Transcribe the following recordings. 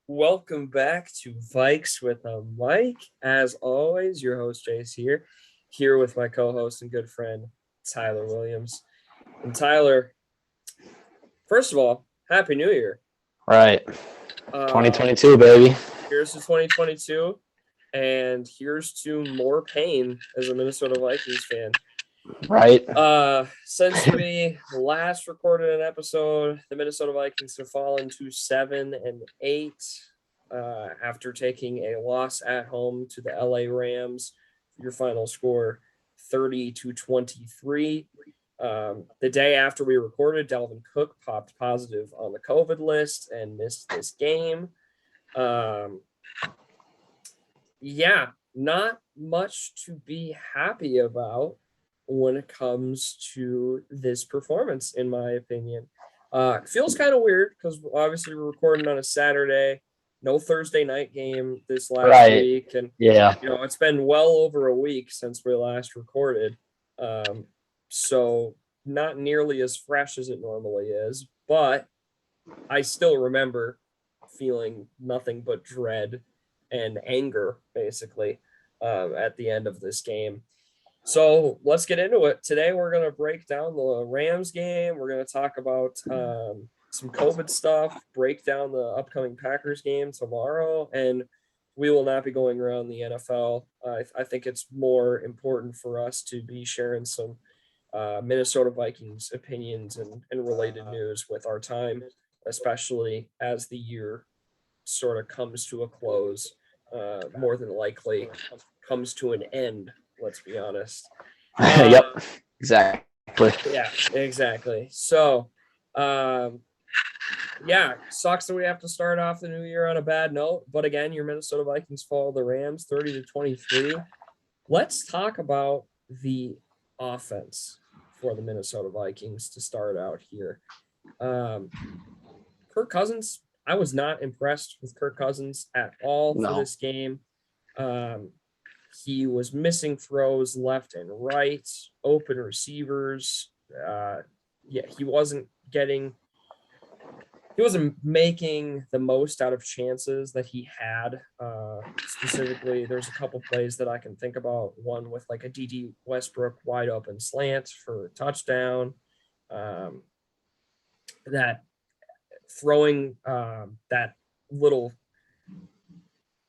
Welcome back to Vikes with a Mike. As always, your host Jace here with my co-host and good friend Tyler Williams. And Tyler, first of all, Happy New Year. Right. Uh, 2022, baby. Here's to 2022, and here's to more pain as a Minnesota Vikings fan. Right. Since we last recorded an episode, the Minnesota Vikings have fallen to 7-8 after taking a loss at home to the LA Rams. Your final score 30-23. The day after we recorded, Dalvin Cook popped positive on the COVID list and missed this game. Yeah, not much to be happy about when it comes to this performance, in my opinion. It feels kind of weird because obviously we're recording on a Saturday, no Thursday night game this last week. And, it's been well over a week since we last recorded. So not nearly as fresh as it normally is, but I still remember feeling nothing but dread and anger, basically, at the end of this game. So let's get into it. Today, we're going to break down the Rams game. We're going to talk about some COVID stuff, break down the upcoming Packers game tomorrow, and we will not be going around the NFL. I think it's more important for us to be sharing some Minnesota Vikings opinions and related news with our time, especially as the year sort of comes to a close, more than likely comes to an end. Let's be honest. Yep, exactly. Yeah, exactly. So, sucks that we have to start off the new year on a bad note. But again, your Minnesota Vikings fall the Rams 30-23. Let's talk about the offense for the Minnesota Vikings to start out here. Kirk Cousins, I was not impressed with Kirk Cousins at all for this game. He was missing throws left and right, open receivers. He wasn't making the most out of chances that he had. Specifically, there's a couple plays that I can think about. One with like a D.D. Westbrook wide open slant for a touchdown. That throwing that little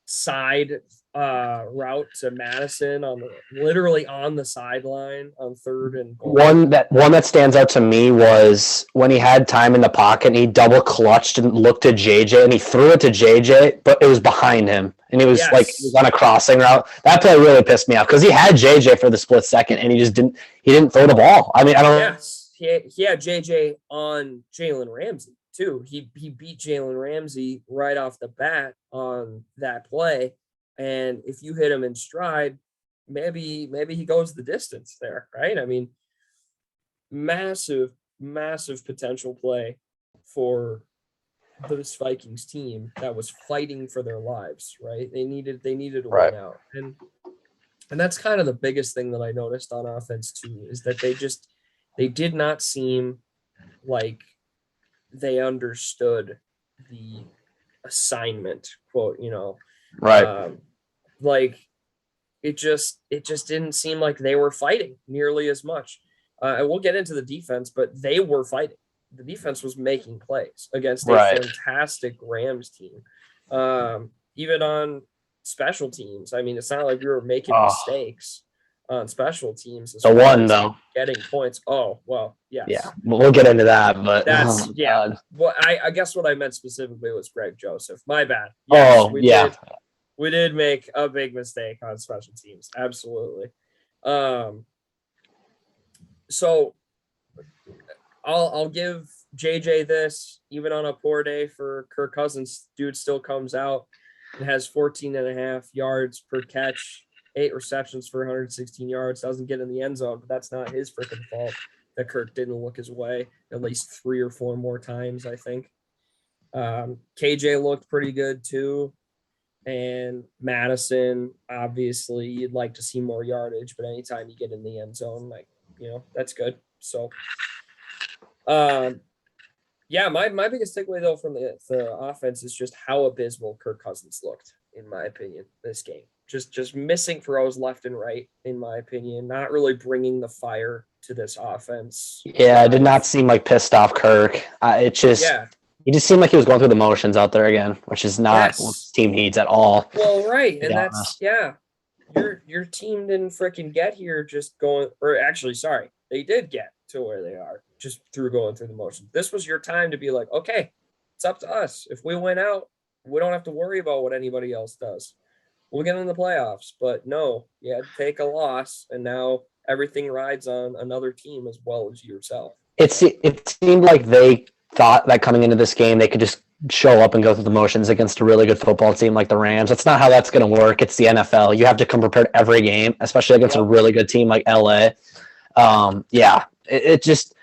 side route to Madison literally on the sideline on third and goal. One that stands out to me was when he had time in the pocket and he double clutched and looked to JJ and he threw it to JJ, but it was behind him and he was he was on a crossing route. That play really pissed me off because he had JJ for the split second and he didn't throw the ball. I mean, I don't. Yes, he had JJ on Jalen Ramsey too. He beat Jalen Ramsey right off the bat on that play. And if you hit him in stride, maybe he goes the distance there, right? I mean, massive potential play for this Vikings team that was fighting for their lives, right? They needed to win out. And that's kind of the biggest thing that I noticed on offense too, is that they did not seem like they understood the assignment, quote, it just didn't seem like they were fighting nearly as much. And we'll get into the defense, but they were fighting. The defense was making plays against a fantastic Rams team. Even on special teams, I mean, it's not like we were making mistakes on special teams. The one though, getting points. Oh well, yes. Yeah, we'll get into that, but that's Well, I guess what I meant specifically was Greg Joseph. My bad. Yes, we did make a big mistake on special teams. Absolutely. So I'll give JJ this. Even on a poor day for Kirk Cousins, dude still comes out and has 14.5 yards per catch, 8 receptions for 116 yards. Doesn't get in the end zone, but that's not his freaking fault that Kirk didn't look his way at least 3 or 4 more times, I think. KJ looked pretty good too. And Madison, obviously, you'd like to see more yardage, but anytime you get in the end zone, that's good. So, Yeah, my biggest takeaway though from the offense is just how abysmal Kirk Cousins looked, in my opinion, this game. Just missing throws left and right, in my opinion. Not really bringing the fire to this offense. Yeah, it did not seem like pissed off Kirk. He just seemed like he was going through the motions out there again, which is not what his team needs at all. Well, right, and that's your team didn't freaking get here just going, or actually, sorry, they did get to where they are just through going through the motions. This was your time to be like, okay, it's up to us. If we win out, we don't have to worry about what anybody else does. We'll get in the playoffs. But no, you had to take a loss, and now everything rides on another team as well as yourself. It seemed like they thought that coming into this game they could just show up and go through the motions against a really good football team like the Rams. That's not how that's going to work. It's the NFL. You have to come prepared every game, especially against a really good team like LA. It just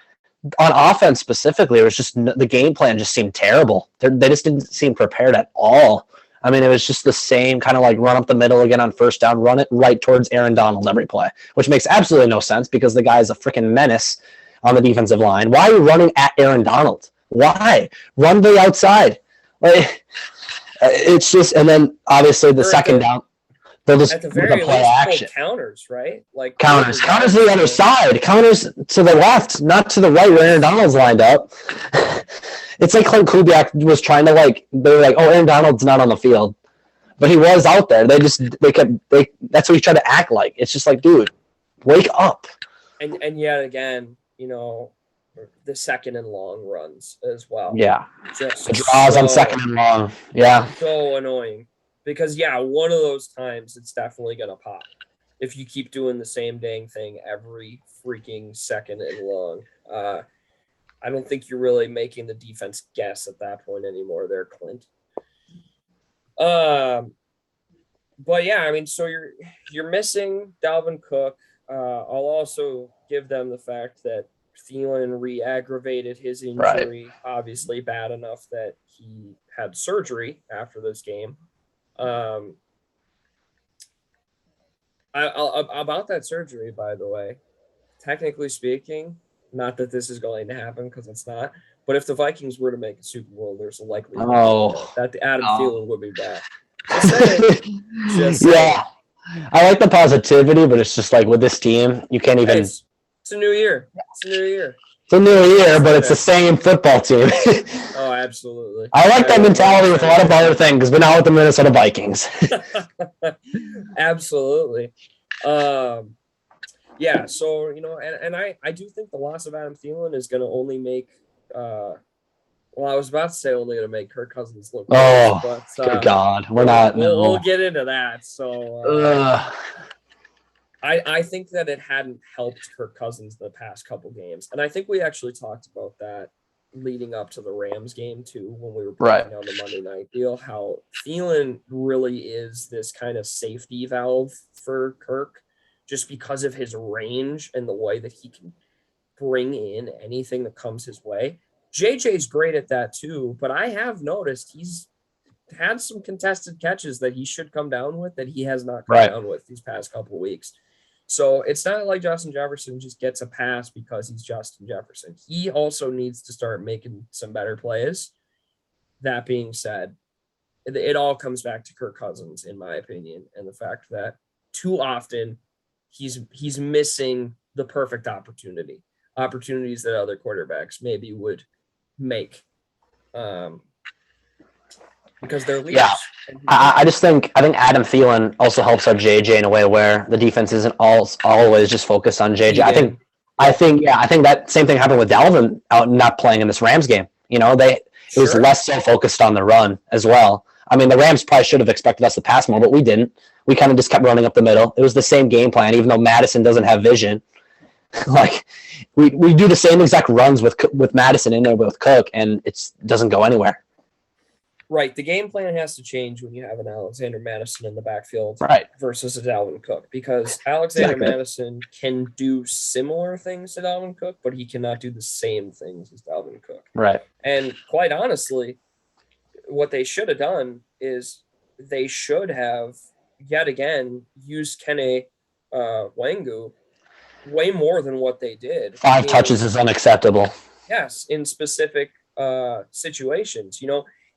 on offense specifically, it was just the game plan just seemed terrible. They just didn't seem prepared at all. I mean, it was just the same kind of like run up the middle again on first down, run it right towards Aaron Donald every play, which makes absolutely no sense because the guy is a freaking menace on the defensive line. Why are you running at Aaron Donald? Why? Run to the outside. Like, it's just, and then obviously the second down, they'll just at the very play least action. Counters, right? Like counters to the other side, counters to the left, not to the right where Aaron Donald's lined up. It's like Clint Kubiak was trying to they were like, oh, Aaron Donald's not on the field, but he was out there. That's what he tried to act like. It's just like, dude, wake up. And yet again, the second and long runs as well. Yeah, just draws on second and long. Yeah, so annoying because one of those times it's definitely gonna pop if you keep doing the same dang thing every freaking second and long. I don't think you're really making the defense guess at that point anymore there, Clint. But yeah, I mean, so you're missing Dalvin Cook. I'll also give them the fact that Thielen re-aggravated his injury, obviously bad enough that he had surgery after this game. About that surgery, by the way, technically speaking, not that this is going to happen because it's not, but if the Vikings were to make a Super Bowl, there's a likelihood that the Adam Thielen would be back. Just saying. I like the positivity, but it's just like with this team, you can't even. It's a new year. It's a new year. It's a new year, but it's the same football team. Oh, absolutely. I like that mentality with a lot of other things, but not with the Minnesota Vikings. Absolutely. Yeah, so, and I do think the loss of Adam Thielen is going to only make, I was about to say only going to make Kirk Cousins look worse, but good God, we're not. We'll get into that. So I think that it hadn't helped Kirk Cousins the past couple games, and I think we actually talked about that leading up to the Rams game too when we were breaking down the Monday night deal. How Thielen really is this kind of safety valve for Kirk, just because of his range and the way that he can bring in anything that comes his way. JJ's great at that too, but I have noticed he's had some contested catches that he should come down with that he has not come down with these past couple of weeks. So it's not like Justin Jefferson just gets a pass because he's Justin Jefferson. He also needs to start making some better plays. That being said, it all comes back to Kirk Cousins, in my opinion, and the fact that too often he's missing the perfect opportunities that other quarterbacks maybe would make because they're leaders. I think Adam Thielen also helps out JJ in a way where the defense isn't always just focused on JJ. I think that same thing happened with Dalvin out not playing in this Rams game. It was less so focused on the run as well. I mean, the Rams probably should have expected us to pass more, but we didn't. We kind of just kept running up the middle. It was the same game plan, even though Madison doesn't have vision. Like we do the same exact runs with Madison in there with Cook, and it doesn't go anywhere. Right. The game plan has to change when you have an Alexander Madison in the backfield versus a Dalvin Cook, because Alexander Madison can do similar things to Dalvin Cook, but he cannot do the same things as Dalvin Cook. Right. And quite honestly, what they should have done is they should have yet again used Kene Wangu way more than what they did. 5 touches is unacceptable. Yes, in specific situations.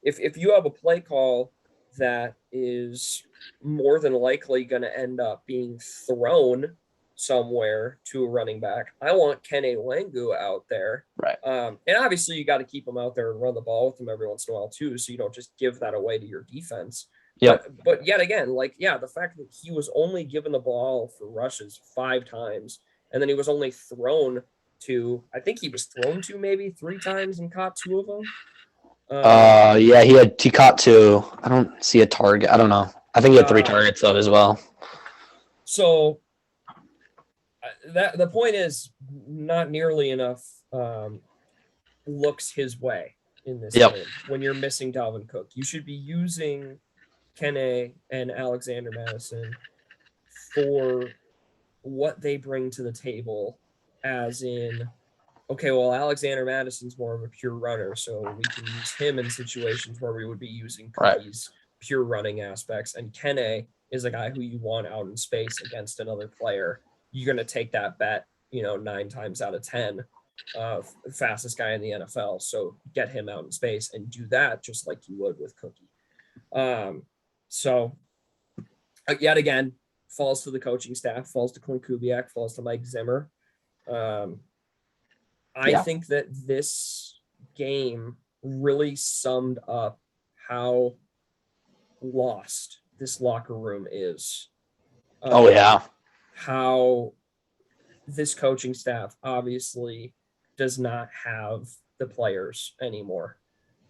If you have a play call that is more than likely going to end up being thrown somewhere to a running back, I want Kenny Wangu out there. Right. And obviously you got to keep him out there and run the ball with him every once in a while too, so you don't just give that away to your defense. Yep. But yet again, the fact that he was only given the ball for rushes 5 times, and then he was only thrown to, I think he was thrown to maybe 3 times and caught 2 of them. Yeah, he caught 2. I don't see a target. I don't know. I think he had 3 targets though as well. So the point is, not nearly enough looks his way in this game when you're missing Dalvin Cook. You should be using Kene and Alexander Madison for what they bring to the table, as in, okay, well, Alexander Madison's more of a pure runner, so we can use him in situations where we would be using Cookie's pure running aspects. And Kene is a guy who you want out in space against another player. You're going to take that bet, 9 times out of 10, fastest guy in the NFL. So get him out in space and do that just like you would with Cookie. So yet again, falls to the coaching staff, falls to Clint Kubiak, falls to Mike Zimmer. I think that this game really summed up how lost this locker room is. How this coaching staff obviously does not have the players anymore.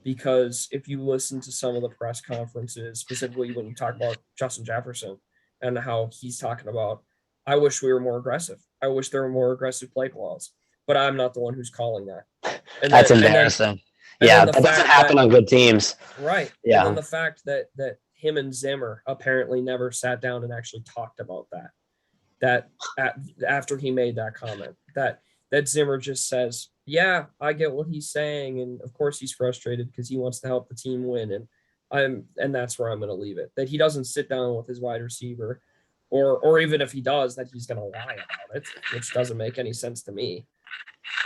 Because if you listen to some of the press conferences, specifically when you talk about Justin Jefferson and how he's talking about, I wish we were more aggressive. I wish there were more aggressive play calls, but I'm not the one who's calling that. And that's embarrassing. That doesn't happen on good teams. Right. Yeah. And then the fact that him and Zimmer apparently never sat down and actually talked about that after he made that comment, that Zimmer just says, yeah, I get what he's saying. And of course he's frustrated because he wants to help the team win. And that's where I'm going to leave it. That he doesn't sit down with his wide receiver, or even if he does, that he's going to lie about it, which doesn't make any sense to me.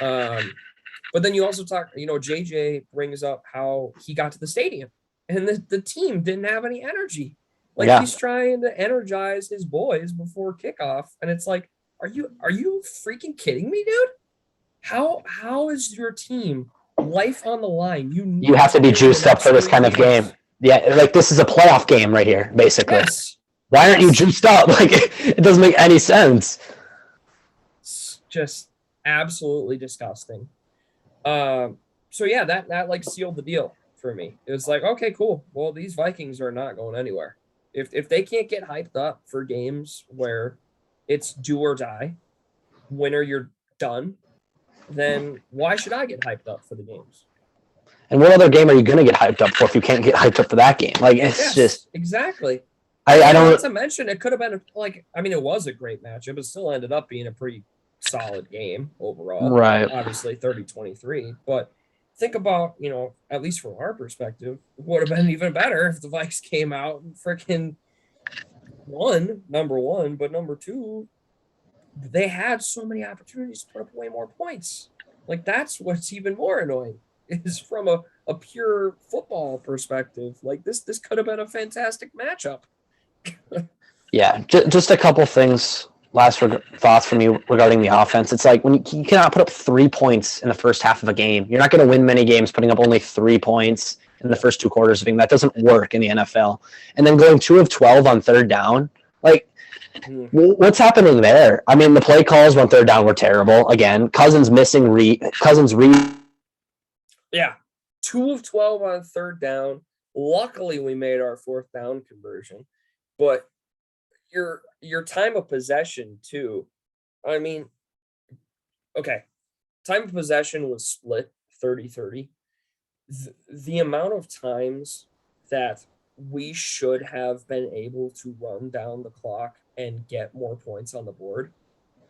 But then you also talk, JJ brings up how he got to the stadium and the team didn't have any energy. He's trying to energize his boys before kickoff. And it's like, are you freaking kidding me, dude? How is your team life on the line? You have to be juiced up for this kind of game. Yeah, this is a playoff game right here, basically. Yes. Why aren't you juiced up? It doesn't make any sense. It's just absolutely disgusting. So yeah, that sealed the deal for me. It was like, okay, cool. Well, these Vikings are not going anywhere. If they can't get hyped up for games where it's do or die, winner you're done, then why should I get hyped up for the games? And what other game are you going to get hyped up for if you can't get hyped up for that game? It's just exactly. I don't. Not to mention, it could have been it was a great matchup. It still ended up being a pretty solid game overall. Right. Obviously 30-23, but think about, at least from our perspective, it would have been even better if the Vikes came out and freaking won, number one, but number two, they had so many opportunities to put up way more points. That's what's even more annoying, is from a pure football perspective. This could have been a fantastic matchup. Yeah, just a couple things. Last thoughts from you regarding the offense. It's like when you cannot put up 3 points in the first half of a game, you're not going to win many games putting up only 3 points in the first 2 quarters of a game. That doesn't work in the NFL. And then going 2 of 12 on third down, what's happening there? I mean, the play calls on third down were terrible. Again, Cousins missing Cousins read. Yeah, 2 of 12 on third down. Luckily, we made our 4th down conversion, but your time of possession too. I mean, okay, time of possession was split 30-30. The amount of times that we should have been able to run down the clock and get more points on the board.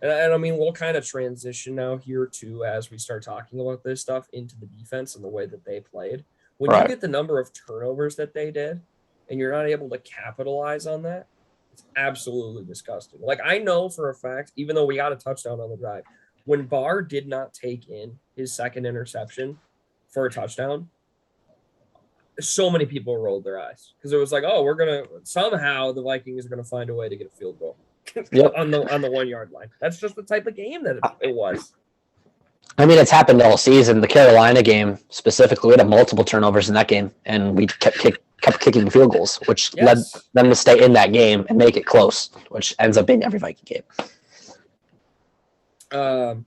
And I mean, we'll kind of transition now here too, as we start talking about this stuff, into the defense and the way that they played. When you get the number of turnovers that they did and you're not able to capitalize on that, it's absolutely disgusting. I know for a fact, even though we got a touchdown on the drive, when Barr did not take in his second interception, for a touchdown, so many people rolled their eyes because it was like, oh, we're gonna somehow the Vikings are gonna find a way to get a field goal on the 1 yard line. That's just the type of game that it was. I mean, it's happened all season. The Carolina game specifically, we had multiple turnovers in that game, and we kept kicking field goals, which led them to stay in that game and make it close, which ends up being every Viking game.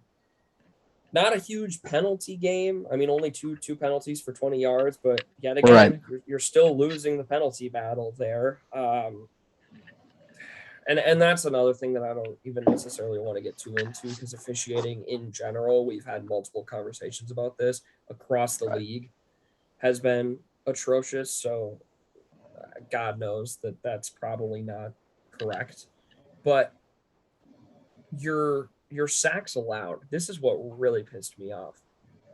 Not a huge penalty game. I mean, only two penalties for 20 yards, but yet again, you're still losing the penalty battle there. And that's another thing that I don't even necessarily want to get too into, because officiating in general, we've had multiple conversations about this across the league, has been atrocious. So God knows that that's probably not correct. But your sacks allowed, this is what really pissed me off.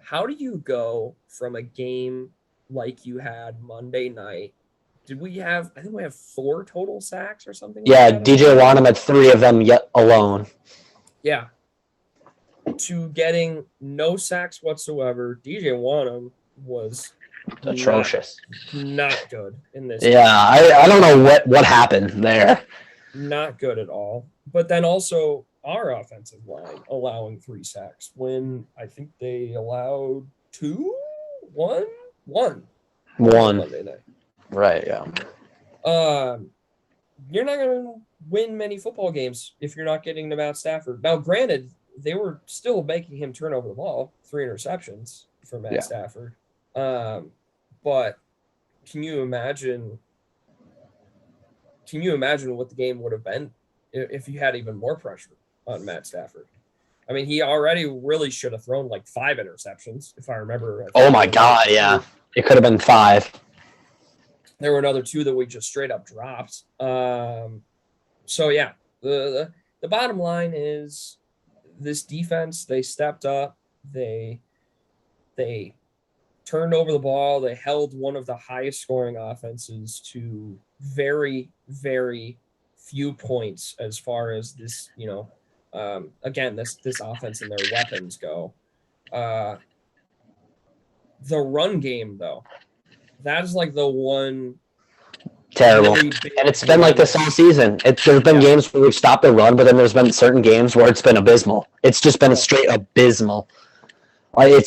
How do you go from a game like you had Monday night? I think we have 4 total sacks or something. Yeah, like DJ Wanham had 3 of them yet alone. Yeah. To getting no sacks whatsoever. DJ Wanham was atrocious. Not good in this game. I don't know what happened there. Not good at all. But then also our offensive line allowing 3 sacks when I think they allowed 1 Monday night. Right, yeah. You're not going to win many football games if you're not getting to Matt Stafford. Now, granted, they were still making him turn over the ball, 3 interceptions for Matt Stafford. But can you imagine what the game would have been if you had even more pressure on Matt Stafford? I mean, he already really should have thrown like 5 interceptions, if I remember. Oh my God, yeah. It could have been 5. There were another 2 that we just straight up dropped. So yeah, the bottom line is this defense, they stepped up. They turned over the ball. They held one of the highest scoring offenses to very, very few points as far as this, again, this offense and their weapons go. The run game, though, that is like the one terrible. And it's been like this all season. There's been games where we've stopped the run, but then there's been certain games where it's been abysmal. It's just been straight abysmal. Like it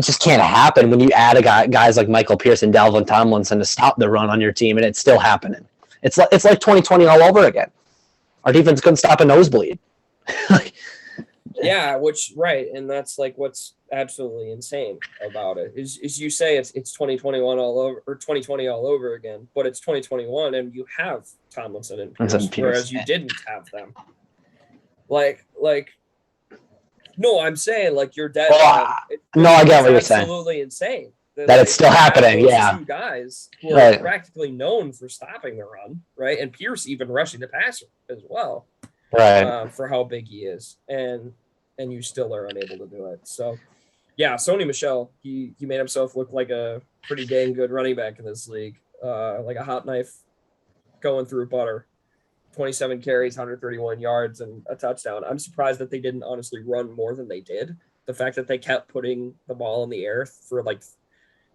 just can't happen when you add guys like Michael Pierce and Dalvin Tomlinson to stop the run on your team, and it's still happening. It's like 2020 all over again. Our defense couldn't stop a nosebleed. Yeah, and that's like what's absolutely insane about it is you say it's 2021 all over, or 2020 all over again, but it's 2021 and you have Tomlinson and Pierce, whereas you didn't have them. No, I'm saying like you're dead. No, I get what you're saying. Absolutely insane. That it's still happening, yeah. 2 guys who are practically known for stopping the run, right? And Pierce even rushing the passer as well, right? For how big he is, and you still are unable to do it. So, yeah, Sony Michel, he made himself look like a pretty dang good running back in this league, like a hot knife going through butter. 27 carries, 131 yards, and a touchdown. I'm surprised that they didn't honestly run more than they did. The fact that they kept putting the ball in the air for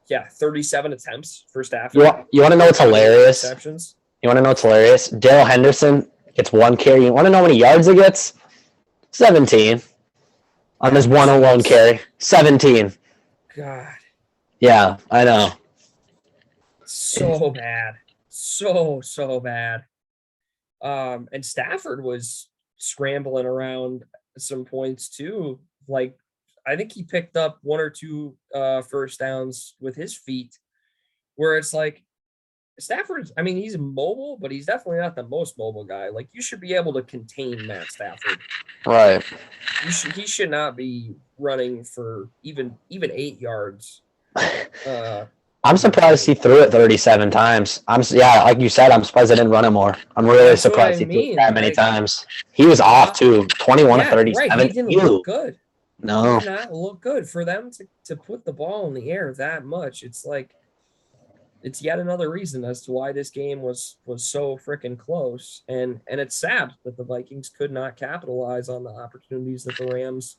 37 attempts for Stafford. You want to know what's hilarious? You want to know what's hilarious? Darrell Henderson gets 1 carry. You want to know how many yards he gets? 17. On his 101 carry. 17. God. Yeah, I know. So bad. So bad. And Stafford was scrambling around some points too. Like, I think he picked up 1 or 2 first downs with his feet, where it's like Stafford, I mean, he's mobile, but he's definitely not the most mobile guy. Like, you should be able to contain Matt Stafford. Right. He should not be running for even 8 yards. I'm surprised he threw it 37 times. Like you said, I'm surprised I didn't run it more. I'm really surprised he threw it that many times. He was off too, 21 to 37. Right. He didn't look good. No. He did not look good. For them to put the ball in the air that much, it's like, it's yet another reason as to why this game was so freaking close. And it's sad that the Vikings could not capitalize on the opportunities that the Rams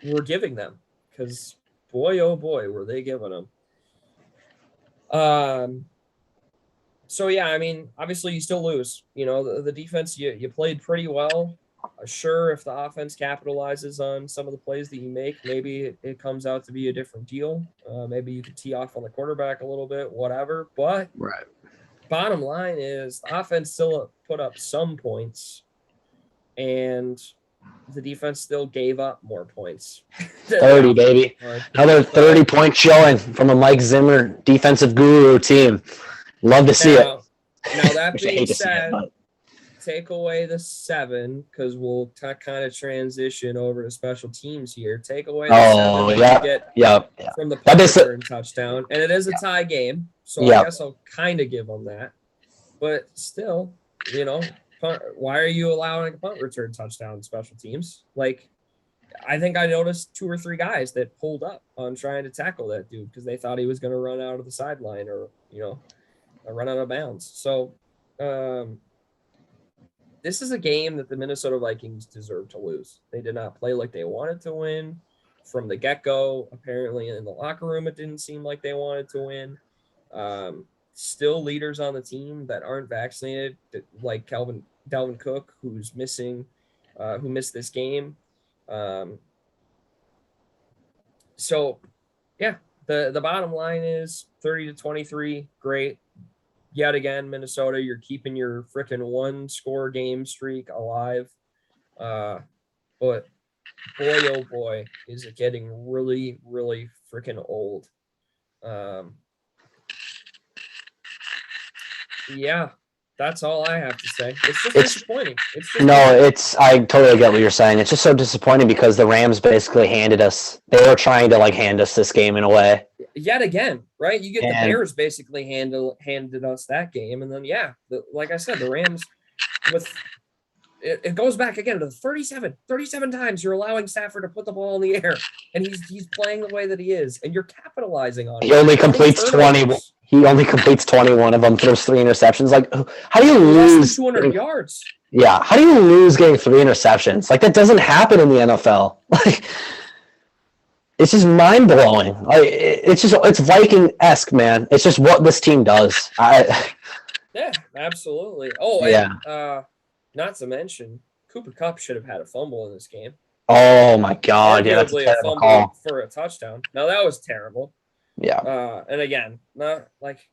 were giving them, because boy, oh boy, were they giving them. So yeah, I mean, obviously you still lose. You know, the defense you played pretty well. Sure, if the offense capitalizes on some of the plays that you make, maybe it comes out to be a different deal. Maybe you could tee off on the quarterback a little bit, whatever. But Right. bottom line is the offense still put up some points, and the defense still gave up more points. 30, baby. Another 30-point showing from a Mike Zimmer defensive guru team. Love to see it. Now that being said, take away the 7 because we'll kind of transition over to special teams here. Take away the 7 that you get from the punt return touchdown, and it is a tie game, so I guess I'll kind of give them that. But still, you know, why are you allowing a punt return touchdown in special teams? Like, I think I noticed 2 or 3 guys that pulled up on trying to tackle that dude because they thought he was going to run out of the sideline or, you know, run out of bounds. So, this is a game that the Minnesota Vikings deserve to lose. They did not play like they wanted to win from the get-go. Apparently, in the locker room, it didn't seem like they wanted to win. Still leaders on the team that aren't vaccinated, like Dalvin Cook, who's missing, who missed this game. So, yeah, the bottom line is 30-23, great. Yet again, Minnesota, you're keeping your freaking 1-score game streak alive. But boy, oh boy, is it getting really, really freaking old. Yeah, that's all I have to say. It's just disappointing. I totally get what you're saying. It's just so disappointing because the Rams basically they were trying to hand us this game in a way. Yet again, right? You get the Bears basically handed us that game, and then like I said, the Rams with it goes back again to the 37 times you're allowing Stafford to put the ball in the air, and he's playing the way that he is, and you're capitalizing on it. He only completes 20. He only completes 21 of them, throws 3 interceptions. Like, how do you lose? Less than 200 yards. Yeah, how do you lose getting 3 interceptions? Like, that doesn't happen in the NFL. Like, it's just mind blowing. Like, it's Viking-esque, man. It's just what this team does. Yeah, absolutely. Oh, and not to mention, Cooper Kupp should have had a fumble in this game. Oh my God! Arguably that's a terrible call for a touchdown. Now that was terrible. Yeah. And again, not like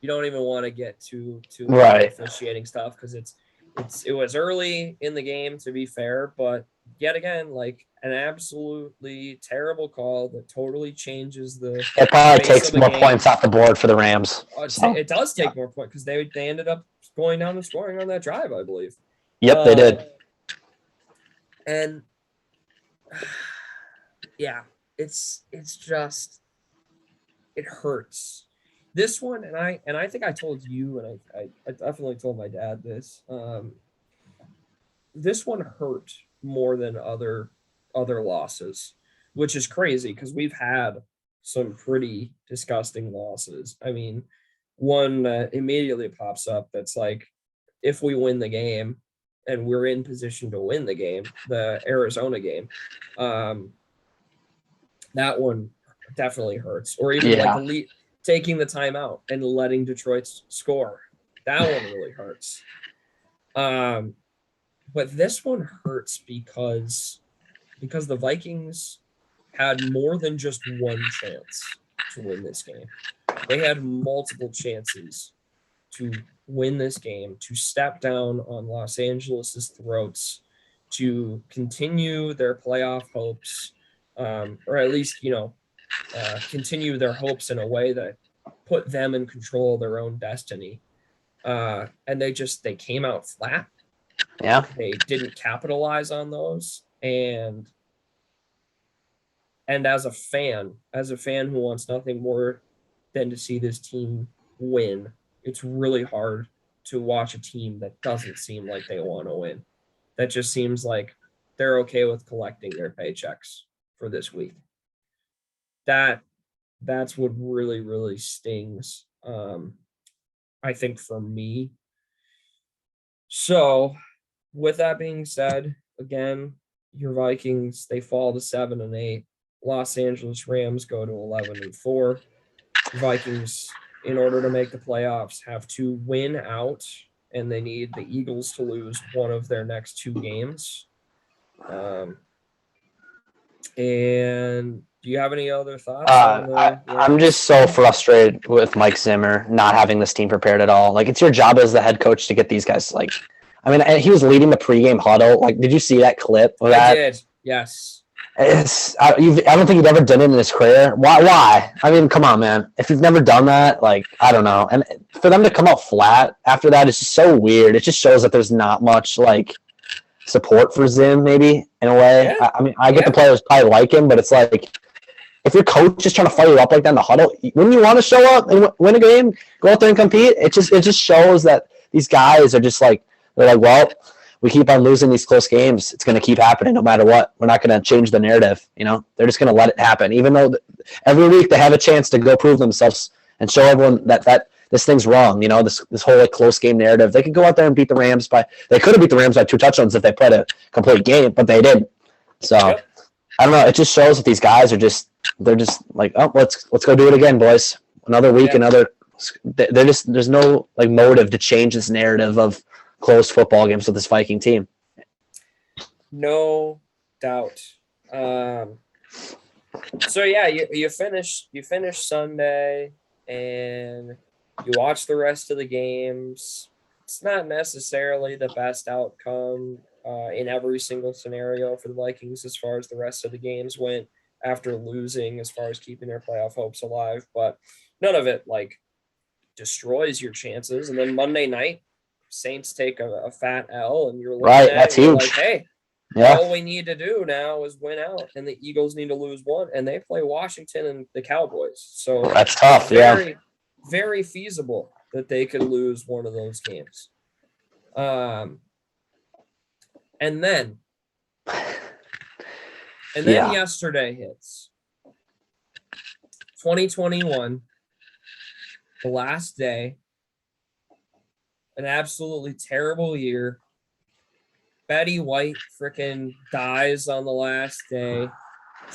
you don't even want to get to officiating stuff because it was early in the game, to be fair, but yet again, like an absolutely terrible call that totally changes the. It probably takes more points off the board for the Rams. It does take more points because they ended up going down and scoring on that drive, I believe. Yep, they did. And yeah, it's just it hurts. This one, and I think I told you, and I definitely told my dad this. This one hurt more than other losses, which is crazy because we've had some pretty disgusting losses. I mean, one that immediately pops up that's like, if we win the game and we're in position to win the game, the Arizona game, that one definitely hurts. Or even like taking the timeout and letting Detroit score. That one really hurts. But this one hurts because the Vikings had more than just one chance to win this game. They had multiple chances to win this game, to step down on Los Angeles' throats, to continue their playoff hopes, or at least, continue their hopes in a way that put them in control of their own destiny. And they came out flat. Yeah. They didn't capitalize on those. And as a fan who wants nothing more than to see this team win, it's really hard to watch a team that doesn't seem like they want to win. That just seems like they're okay with collecting their paychecks for this week. That's what really, really stings, I think, for me. So, with that being said, again, your Vikings, they fall to 7-8. Los Angeles Rams go to 11-4. Vikings, in order to make the playoffs, have to win out, and they need the Eagles to lose one of their next 2 games. And do you have any other thoughts on the I'm just so frustrated with Mike Zimmer not having this team prepared at all. Like, it's your job as the head coach to get these guys, like, I mean, he was leading the pregame huddle. Like, did you see that clip of that? I did, yes. I don't think he'd ever done it in his career. Why? I mean, come on, man. If you've never done that, like, I don't know. And for them to come out flat after that is just so weird. It just shows that there's not much, like, support for Zim, maybe, in a way. Yeah. I mean, I get the players probably like him, but it's like, if your coach is trying to fire you up like that in the huddle, wouldn't you want to show up and win a game, go out there and compete? It just shows that these guys are just like, they're like, well, we keep on losing these close games. It's going to keep happening no matter what. We're not going to change the narrative. You know, they're just going to let it happen, even though every week they have a chance to go prove themselves and show everyone that this thing's wrong. You know, this whole like close game narrative. They could go out there and beat the Rams they could have beat the Rams by 2 touchdowns if they played a complete game, but they didn't. So I don't know. It just shows that these guys they're just like, oh, let's go do it again, boys. Another week, there's no like motive to change this narrative of close football games with this Viking team. No doubt. So yeah, you finish Sunday and you watch the rest of the games. It's not necessarily the best outcome in every single scenario for the Vikings as far as the rest of the games went after losing, as far as keeping their playoff hopes alive, but none of it like destroys your chances. And then Monday night, Saints take a fat L, and you're looking at that's it, huge. Like, hey, all we need to do now is win out, and the Eagles need to lose one, and they play Washington and the Cowboys. So that's tough. Very, very feasible that they could lose one of those games. And then yesterday hits. 2021, the last day. An absolutely terrible year. Betty White freaking dies on the last day.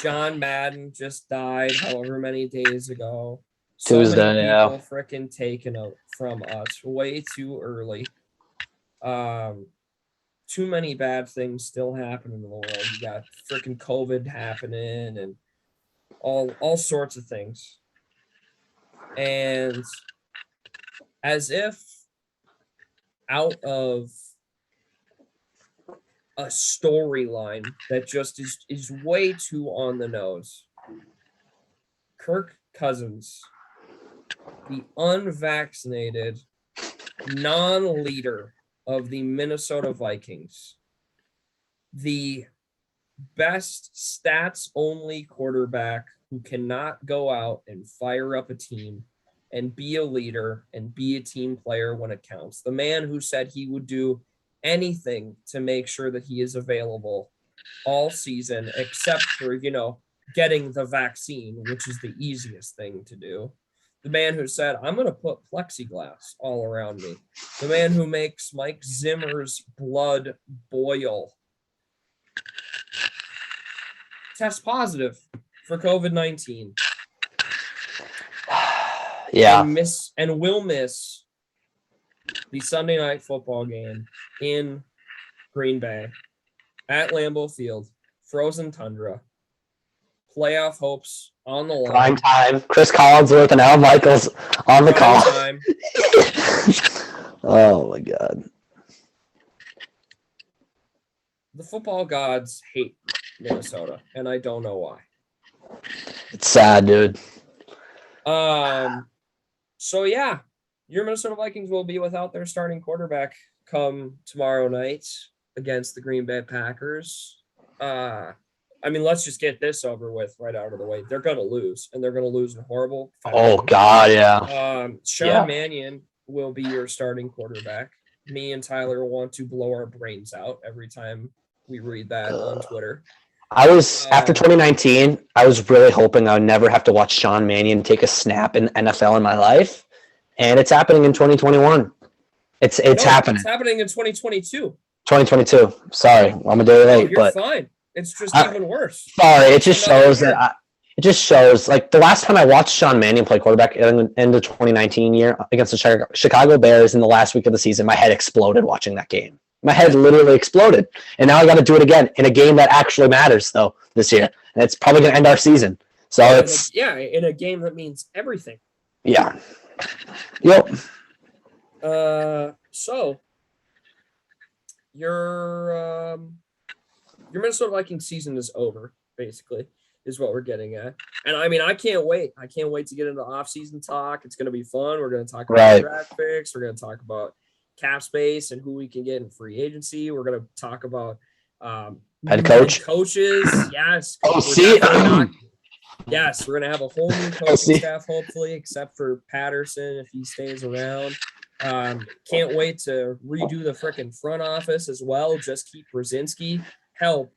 John Madden just died however many days ago. Tuesday, people freaking taken out from us way too early. Too many bad things still happening in the world. You got freaking COVID happening and all sorts of things. And as if out of a storyline that just is way too on the nose, Kirk Cousins, the unvaccinated non-leader of the Minnesota Vikings, the best stats-only quarterback who cannot go out and fire up a team and be a leader and be a team player when it counts. The man who said he would do anything to make sure that he is available all season, except for, getting the vaccine, which is the easiest thing to do. The man who said, I'm going to put plexiglass all around me. The man who makes Mike Zimmer's blood boil. Test positive for COVID-19. Yeah. And will miss the Sunday night football game in Green Bay at Lambeau Field, frozen tundra, playoff hopes on the line. Prime time. Chris Collinsworth and Al Michaels on the call. Time. Oh my God. The football gods hate Minnesota, and I don't know why. It's sad, dude. So yeah, your Minnesota Vikings will be without their starting quarterback come tomorrow night against the Green Bay Packers. Let's just get this over with right out of the way. They're going to lose, and they're going to lose in horrible fashion. Oh, God, yeah. Sean Mannion will be your starting quarterback. Me and Tyler want to blow our brains out every time we read that on Twitter. After 2019, I was really hoping I would never have to watch Sean Mannion take a snap in NFL in my life, and it's happening in 2021. It's happening. It's happening in 2022. 2022. Sorry, I'm a day late, You're fine. It's just even worse. Sorry, it just shows that. It just shows, like, the last time I watched Sean Mannion play quarterback in the 2019 year against the Chicago Bears in the last week of the season, my head exploded watching that game. My head literally exploded. And now I got to do it again in a game that actually matters, though, this year. And it's probably going to end our season. So it's... in a game that means everything. Yeah. Yep. So, your Minnesota Vikings season is over, basically, is what we're getting at. And I mean, I can't wait. I can't wait to get into off-season talk. It's going to be fun. We're going to talk about draft picks. We're going to talk about cap space and who we can get in free agency. We're going to talk about head coaches. Yes. Yes, we're going to have a whole new coaching staff, hopefully, except for Patterson if he stays around. Can't wait to redo the freaking front office as well. Just keep Brzezinski. Hell,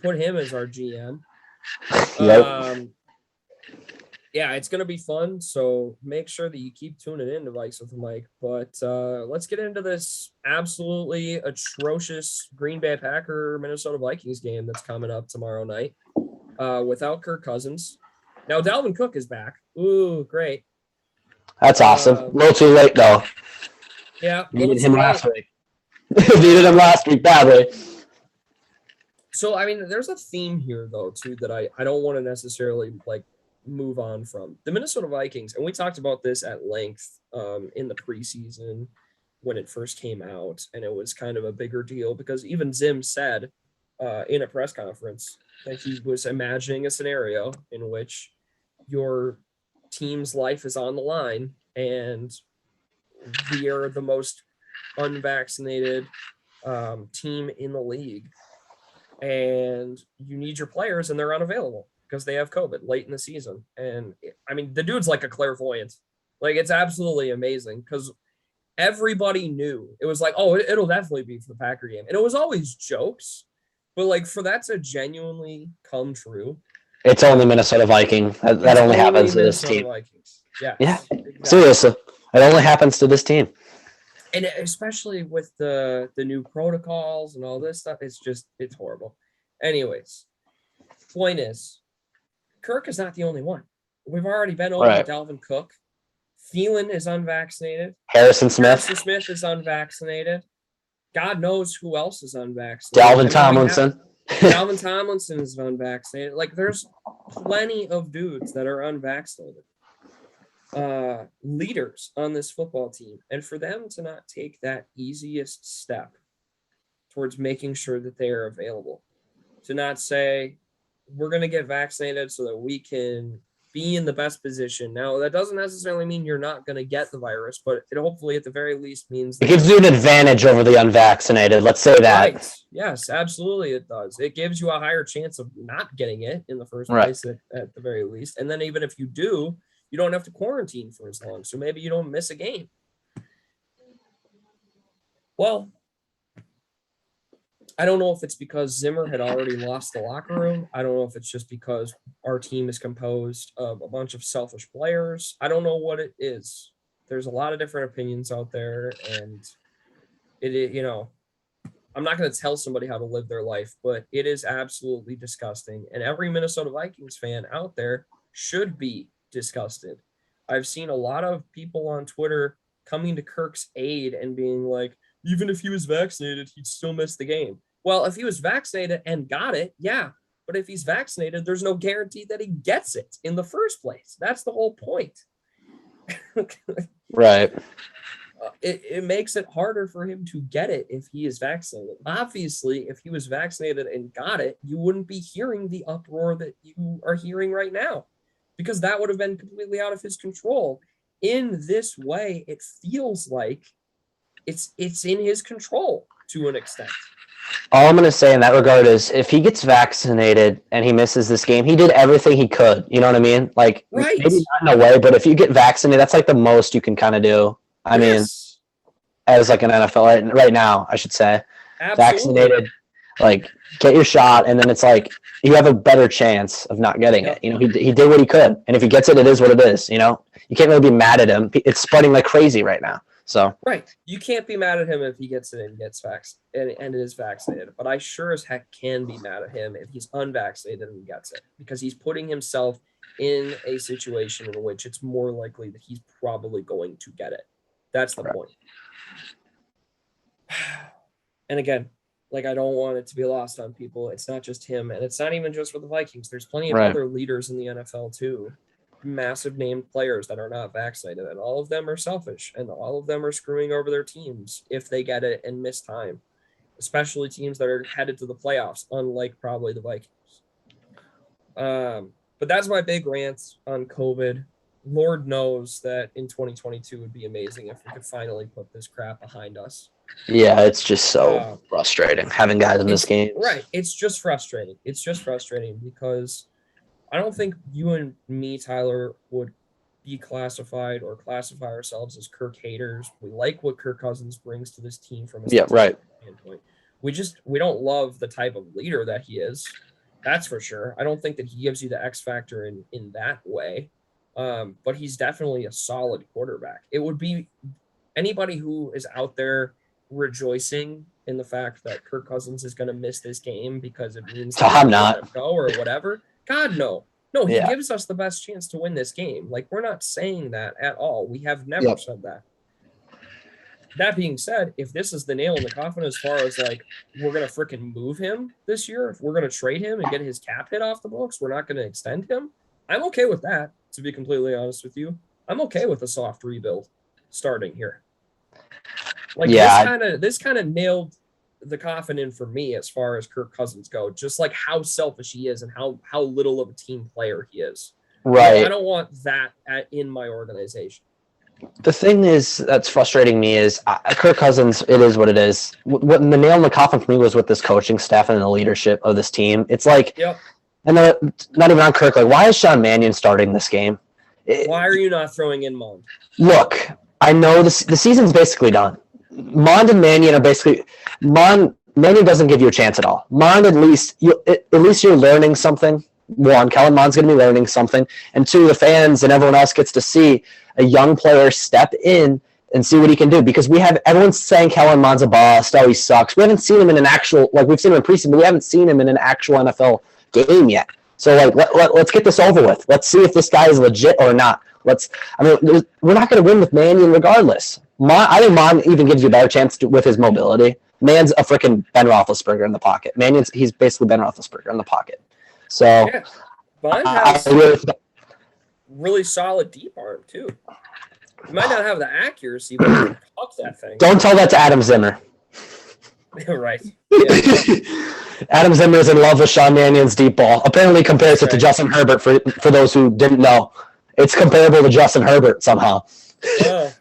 put him as our GM. Yep. Yeah, it's gonna be fun. So make sure that you keep tuning in to Vikes with Mike. But let's get into this absolutely atrocious Green Bay Packer Minnesota Vikings game that's coming up tomorrow night. Without Kirk Cousins. Now Dalvin Cook is back. Ooh, great. That's awesome. A little too late though. Yeah. Needed him last week. Needed him last week badly. So, I mean, there's a theme here, though, too, that I don't want to necessarily, like, move on from. The Minnesota Vikings, and we talked about this at length in the preseason when it first came out, and it was kind of a bigger deal because even Zim said in a press conference that he was imagining a scenario in which your team's life is on the line and we are the most unvaccinated team in the league. And you need your players and they're unavailable because they have COVID late in the season. And I mean, the dude's like a clairvoyant. Like, it's absolutely amazing because everybody knew. It was like, oh, it'll definitely be for the Packer game. And it was always jokes, but like for that to genuinely come true. It's only Minnesota Viking. That only happens to this team. Vikings. Yeah. Exactly. Seriously. It only happens to this team. And especially with the new protocols and all this stuff, it's horrible. Anyways, point is, Kirk is not the only one. We've already been over Dalvin Cook. Thielen is unvaccinated. Harrison Smith is unvaccinated. God knows who else is unvaccinated. Dalvin Tomlinson. Dalvin Tomlinson is unvaccinated. Like, there's plenty of dudes that are unvaccinated. Leaders on this football team, and for them to not take that easiest step towards making sure that they are available, to not say we're going to get vaccinated so that we can be in the best position. Now, that doesn't necessarily mean you're not going to get the virus, but it hopefully at the very least means it gives you an advantage over the unvaccinated. Let's say that. Right. Yes, absolutely it does. It gives you a higher chance of not getting it in the first place at the very least. And then even if you do, you don't have to quarantine for as long. So maybe you don't miss a game. Well, I don't know if it's because Zimmer had already lost the locker room. I don't know if it's just because our team is composed of a bunch of selfish players. I don't know what it is. There's a lot of different opinions out there, and I'm not going to tell somebody how to live their life, but it is absolutely disgusting. And every Minnesota Vikings fan out there should be disgusted. I've seen a lot of people on Twitter coming to Kirk's aid and being like, even if he was vaccinated, he'd still miss the game. Well, if he was vaccinated and got it, yeah. But if he's vaccinated, there's no guarantee that he gets it in the first place. That's the whole point. Right. It makes it harder for him to get it if he is vaccinated. Obviously, if he was vaccinated and got it, you wouldn't be hearing the uproar that you are hearing right now, because that would have been completely out of his control. In this way, it feels like it's in his control to an extent. All I'm going to say in that regard is if he gets vaccinated and he misses this game, he did everything he could. You know what I mean? Like, maybe not in a way, but if you get vaccinated, that's like the most you can kind of do. I mean, as like an NFL right now, I should say. Absolutely. Vaccinated, like, get your shot, and then it's like you have a better chance of not getting it. You know, he did what he could, and if he gets it, it is what it is. You know, you can't really be mad at him. It's spreading like crazy right now. So right, you can't be mad at him if he gets it and gets and is vaccinated. But I sure as heck can be mad at him if he's unvaccinated and gets it, because he's putting himself in a situation in which it's more likely that he's probably going to get it. That's the point. And again, like, I don't want it to be lost on people. It's not just him, and it's not even just for the Vikings. There's plenty of other leaders in the NFL too, massive named players that are not vaccinated, and all of them are selfish, and all of them are screwing over their teams if they get it and miss time, especially teams that are headed to the playoffs, unlike probably the Vikings. But that's my big rant on COVID. Lord knows that in 2022 would be amazing if we could finally put this crap behind us. Yeah, it's just so frustrating having guys in this game. Right. It's just frustrating. It's just frustrating because I don't think you and me, Tyler, would be classified or classify ourselves as Kirk haters. We like what Kirk Cousins brings to this team from a standpoint. We don't love the type of leader that he is. That's for sure. I don't think that he gives you the X factor in that way. But he's definitely a solid quarterback. It would be anybody who is out there rejoicing in the fact that Kirk Cousins is going to miss this game because it means that I'm not go or whatever. God, no. No, he gives us the best chance to win this game. Like, we're not saying that at all. We have never said that. That being said, if this is the nail in the coffin as far as, like, we're going to freaking move him this year, if we're going to trade him and get his cap hit off the books, we're not going to extend him, I'm okay with that, to be completely honest with you. I'm okay with a soft rebuild starting here. Like, this kind of nailed the coffin in for me as far as Kirk Cousins go, just like how selfish he is and how little of a team player he is. Right. You know, I don't want that in my organization. The thing is that's frustrating me is Kirk Cousins, it is what it is. What the nail in the coffin for me was with this coaching staff and the leadership of this team. It's like, and not even on Kirk, like, why is Sean Mannion starting this game? Why are you not throwing in Mond? Look, I know the season's basically done. Mond and Mannion are basically Mannion doesn't give you a chance at all. Mond, at least you're learning something. One, Kellen Mond's going to be learning something, and two, the fans and everyone else gets to see a young player step in and see what he can do, because everyone's saying Kellen Mond's a bust. Oh, he sucks. We haven't seen him in an actual, like, we've seen him in preseason, but we haven't seen him in an actual NFL game yet. So, like, let's get this over with. Let's see if this guy is legit or not. We're not going to win with Mannion regardless. I think Mond even gives you a better chance with his mobility. Man's a freaking Ben Roethlisberger in the pocket. He's basically Ben Roethlisberger in the pocket. So, Mond has really solid deep arm too. He might not have the accuracy, but he can pop that thing. Don't tell that to Adam Zimmer. Right. Yeah. Adam Zimmer is in love with Sean Mannion's deep ball. Apparently compares it to Justin Herbert, for those who didn't know. It's comparable to Justin Herbert somehow. Oh.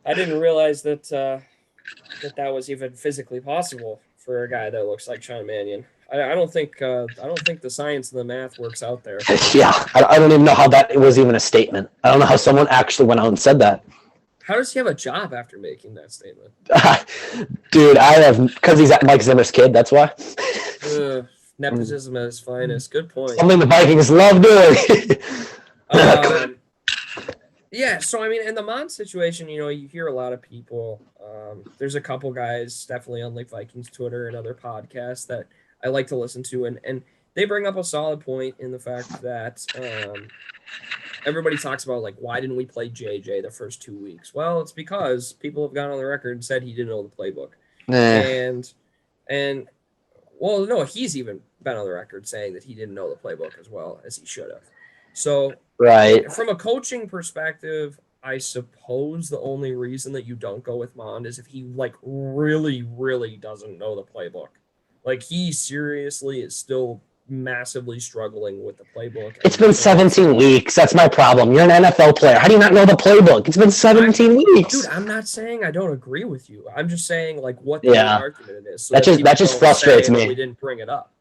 I didn't realize that that was even physically possible for a guy that looks like Sean Mannion. I don't think the science and the math works out there. Yeah, I don't even know how that was even a statement. I don't know how someone actually went out and said that. How does he have a job after making that statement? Dude, because he's Mike Zimmer's kid, that's why. Nepotism at its finest. Good point. Something the Vikings love doing. Yeah, so I mean, in the Mond situation, you hear a lot of people. There's a couple guys definitely on like Vikings Twitter and other podcasts that I like to listen to, and they bring up a solid point in the fact that everybody talks about, like, why didn't we play JJ the first 2 weeks? Well, it's because people have gone on the record and said he didn't know the playbook. And well, no, he's even been on the record saying that he didn't know the playbook as well as he should have. So, from a coaching perspective, I suppose the only reason that you don't go with Mond is if he, like, really, really doesn't know the playbook. Like, he seriously is still massively struggling with the playbook. It's been 17 weeks. That's my problem. You're an NFL player. How do you not know the playbook? It's been 17 weeks. Dude, I'm not saying I don't agree with you. I'm just saying, like, what the argument is. So that just frustrates me. We didn't bring it up.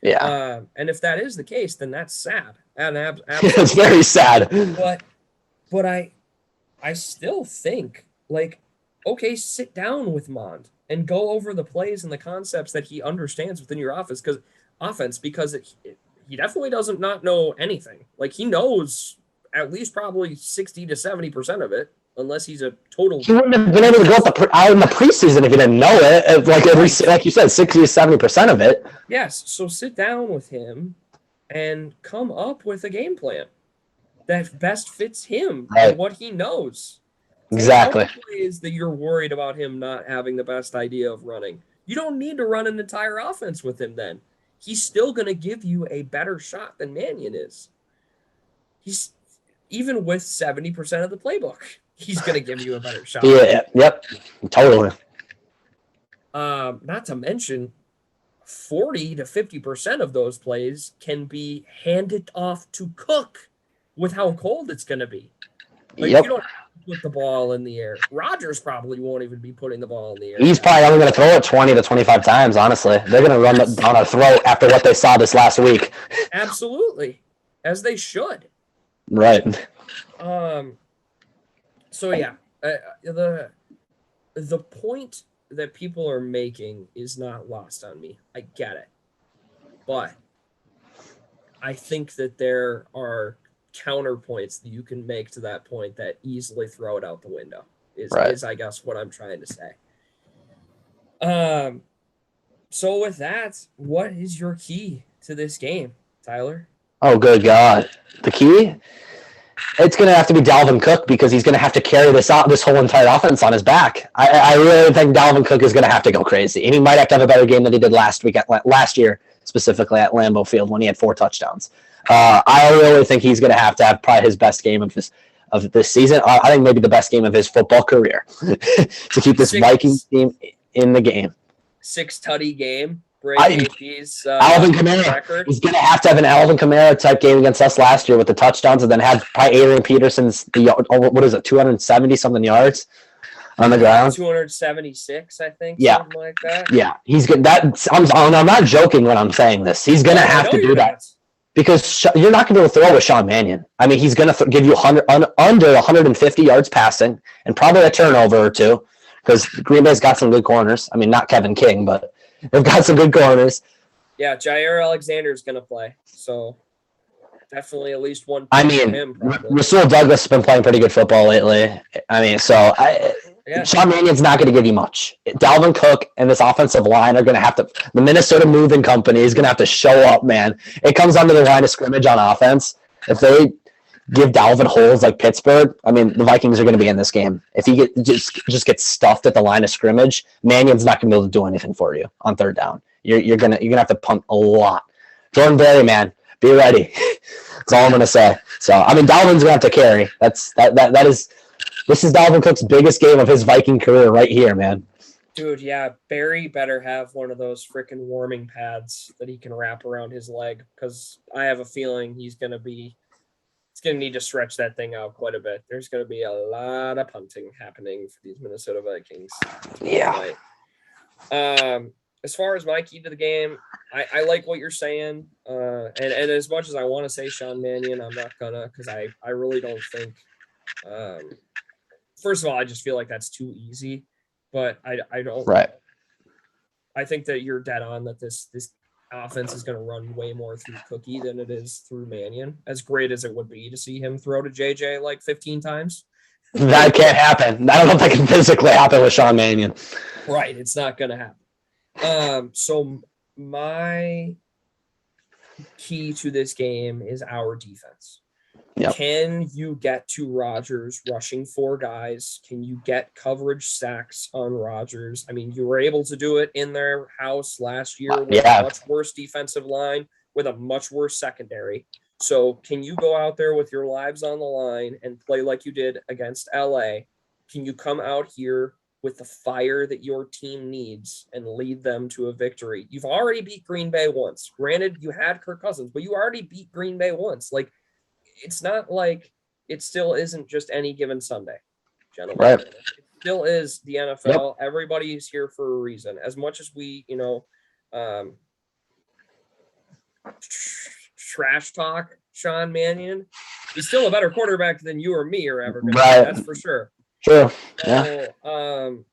Yeah. And if that is the case, then that's sad. And it's very sad. But I still think, like, okay, sit down with Mond and go over the plays and the concepts that he understands within your offense, because he definitely doesn't not know anything. Like, he knows at least probably 60 to 70% of it. unless he's a total. He wouldn't have been able to go out in the preseason if he didn't know it. Like at least, like you said, 60 to 70% of it. Yes. So sit down with him and come up with a game plan that best fits him and what he knows. Exactly. Take out the plays that you're worried about him not having the best idea of running. You don't need to run an entire offense with him then. He's still going to give you a better shot than Mannion is. He's even with 70% of the playbook, he's going to give you a better shot. Yeah, yep, totally. Not to mention, 40 to 50% of those plays can be handed off to Cook with how cold it's going to be. Like, you don't put the ball in the air. Rodgers probably won't even be putting the ball in the air. He's probably only going to throw it 20 to 25 times, honestly. They're going to run it down our throat after what they saw this last week. Absolutely. As they should. Right. So, yeah. The point that people are making is not lost on me. I get it. But I think that there are counterpoints that you can make to that point that easily throw it out the window is I guess what I'm trying to say. So with that, what is your key to this game, Tyler? Oh, good God. The key? It's going to have to be Dalvin Cook because he's going to have to carry this whole entire offense on his back. I really think Dalvin Cook is going to have to go crazy, and he might have to have a better game than he did last year, specifically at Lambeau Field when he had 4 touchdowns. I really think he's going to have probably his best game of this season. I think maybe the best game of his football career to keep this Vikings team in the game. 6-tutty game. Alvin Kamara. He's going to have an Alvin Kamara type game against us last year with the touchdowns, and then have probably Adrian Peterson's 270-something yards on the ground. 276, I think. Yeah, something like that. Yeah, he's good. I'm not joking when I'm saying this. He's going to have to do that because you're not going to be able to throw with Sean Mannion. I mean, he's going to give you under 150 yards passing and probably a turnover or two because Green Bay's got some good corners. I mean, not Kevin King, but they've got some good corners. Yeah, Jair Alexander is going to play, so definitely at least one. I mean, Rasul Douglas has been playing pretty good football lately. I mean, Sean Mannion's not going to give you much. Dalvin Cook and this offensive line are going to have to – the Minnesota Moving Company is going to have to show up, man. It comes under the line of scrimmage on offense. If they give Dalvin holes like Pittsburgh, I mean, the Vikings are going to be in this game. If he just gets stuffed at the line of scrimmage, Mannion's not going to be able to do anything for you on third down. You're gonna have to punt a lot. Jordan Berry, man, be ready. That's all I'm gonna say. So I mean, Dalvin's gonna have to carry. This is Dalvin Cook's biggest game of his Viking career right here, man. Dude, yeah, Barry better have one of those freaking warming pads that he can wrap around his leg because I have a feeling he's gonna need to stretch that thing out quite a bit. There's gonna be a lot of punting happening for these Minnesota Vikings. Yeah. As far as my key to the game, I like what you're saying. And as much as I want to say Sean Mannion, I'm not gonna because I really don't think first of all, I just feel like that's too easy. But I don't I think that you're dead on that this offense is gonna run way more through Cookie than it is through Mannion. As great as it would be to see him throw to JJ like 15 times. That can't happen. I don't know if that can physically happen with Sean Mannion. Right, it's not gonna happen. So my key to this game is our defense. Yep. Can you get to Rodgers rushing 4 guys? Can you get coverage sacks on Rodgers? I mean, you were able to do it in their house last year with a much worse defensive line, with a much worse secondary. So can you go out there with your lives on the line and play like you did against LA? Can you come out here with the fire that your team needs and lead them to a victory? You've already beat Green Bay once. Granted, you had Kirk Cousins, but you already beat Green Bay once. Like, it's not like it still isn't just any given Sunday, gentlemen. Right. It still is the NFL. Yep. Everybody's here for a reason. As much as we, trash talk Sean Mannion, he's still a better quarterback than you or me are ever going to be. That's for sure. Sure. So,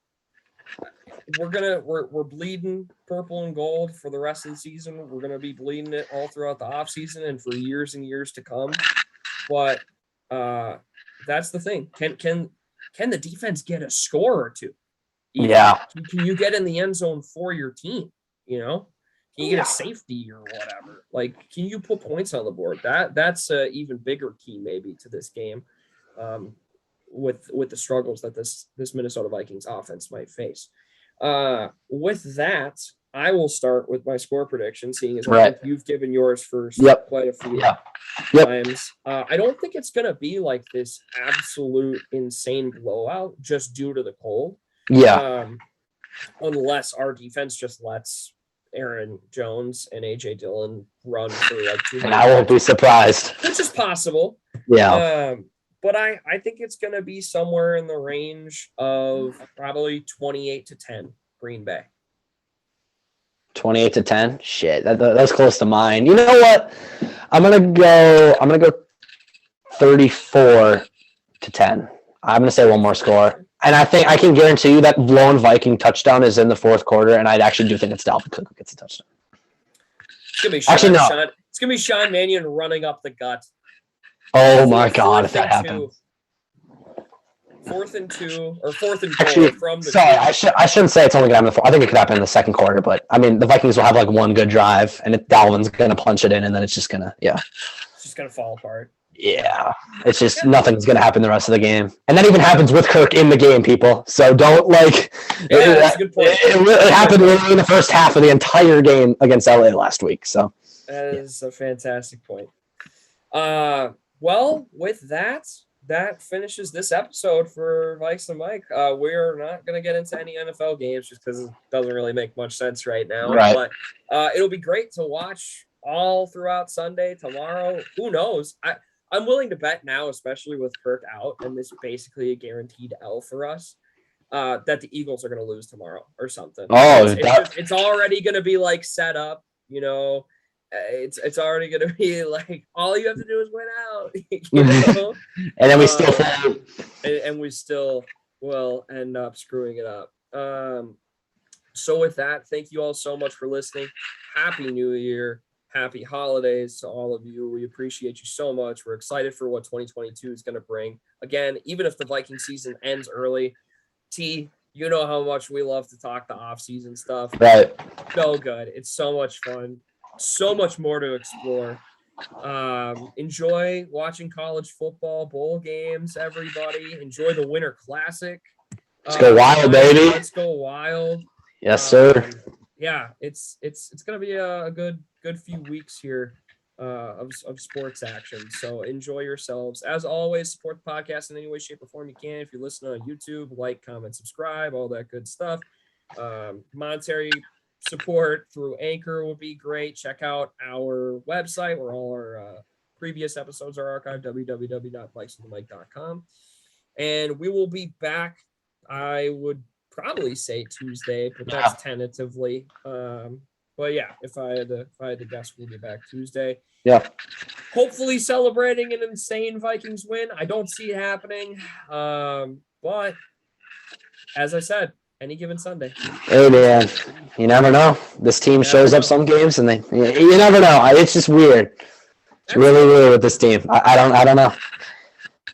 we're bleeding purple and gold for the rest of the season. We're gonna be bleeding it all throughout the off season and for years and years to come. But that's the thing. Can can the defense get a score or two? Even? Yeah. Can you get in the end zone for your team? You know, can you get a safety or whatever? Like, can you put points on the board? That's a even bigger key maybe to this game, with the struggles that this Minnesota Vikings offense might face. With that, I will start with my score prediction, seeing as I think you've given yours first quite a few times. I don't think it's going to be like this absolute insane blowout just due to the cold. Yeah. Unless our defense just lets Aaron Jones and AJ Dillon run for like 200. And I won't be surprised. Which is possible. Yeah. But I think it's going to be somewhere in the range of probably 28-10 Green Bay. 28-10? Shit, that's close to mine. You know what? I'm gonna go 34-10. I'm gonna say one more score. And I think I can guarantee you that lone Viking touchdown is in the fourth quarter, and I actually do think it's Dalvin Cook who gets a touchdown. It's gonna be it's gonna be Sean Mannion running up the gut. Oh my God! If that happens. 4th and 2 or 4th and 4 actually, from the. Sorry, I shouldn't say it's only gonna happen in the fourth. I think it could happen in the second quarter, but I mean the Vikings will have like one good drive, and Dalvin's gonna punch it in, and then it's just gonna It's just gonna fall apart. Yeah, it's just nothing's gonna happen the rest of the game, and that even happens with Kirk in the game, people. So don't like. Yeah, that's a good point. It happened in the first half of the entire game against LA last week. So that is a fantastic point. Well, with that finishes this episode for Vikes and Mike. We're not going to get into any NFL games just because it doesn't really make much sense right now. Right. But it'll be great to watch all throughout Sunday, tomorrow. Who knows? I'm willing to bet now, especially with Kirk out, and this is basically a guaranteed L for us, that the Eagles are going to lose tomorrow or something. Oh, it's already going to be like set up, you know. It's already going to be like all you have to do is win out, you know? And then we still fail. And we still will end up screwing it up. So with that, thank you all so much for listening. Happy New Year. Happy holidays to all of you. We appreciate you so much. We're excited for what 2022 is going to bring. Again, even if the Viking season ends early, T, you know how much we love to talk the off-season stuff. Right. So good. It's so much fun. So much more to explore. Enjoy watching college football bowl games, everybody. Enjoy the Winter Classic. Let's go wild, baby. Let's go wild. Yes, sir. Yeah, it's gonna be a good few weeks here of sports action. So enjoy yourselves. As always, support the podcast in any way, shape, or form you can. If you're listening on YouTube, like, comment, subscribe, all that good stuff. Monetary support through Anchor would be great. Check out our website where all our previous episodes are archived, www.vikesandthemike.com. And we will be back, I would probably say Tuesday, but that's tentatively. But yeah, if I had to guess, we'll be back Tuesday. Yeah. Hopefully celebrating an insane Vikings win. I don't see it happening. But as I said, any given Sunday. Hey man, you never know. This team shows up some games and you never know. It's just weird. It's really weird with this team. I don't know.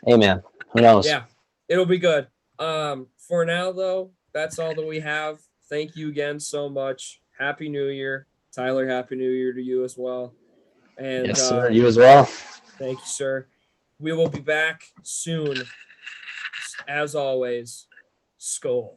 Hey man, who knows? Yeah, it'll be good. For now though, that's all that we have. Thank you again so much. Happy New Year. Tyler, Happy New Year to you as well. And yes, sir. You as well. Thank you, sir. We will be back soon. As always, Skol.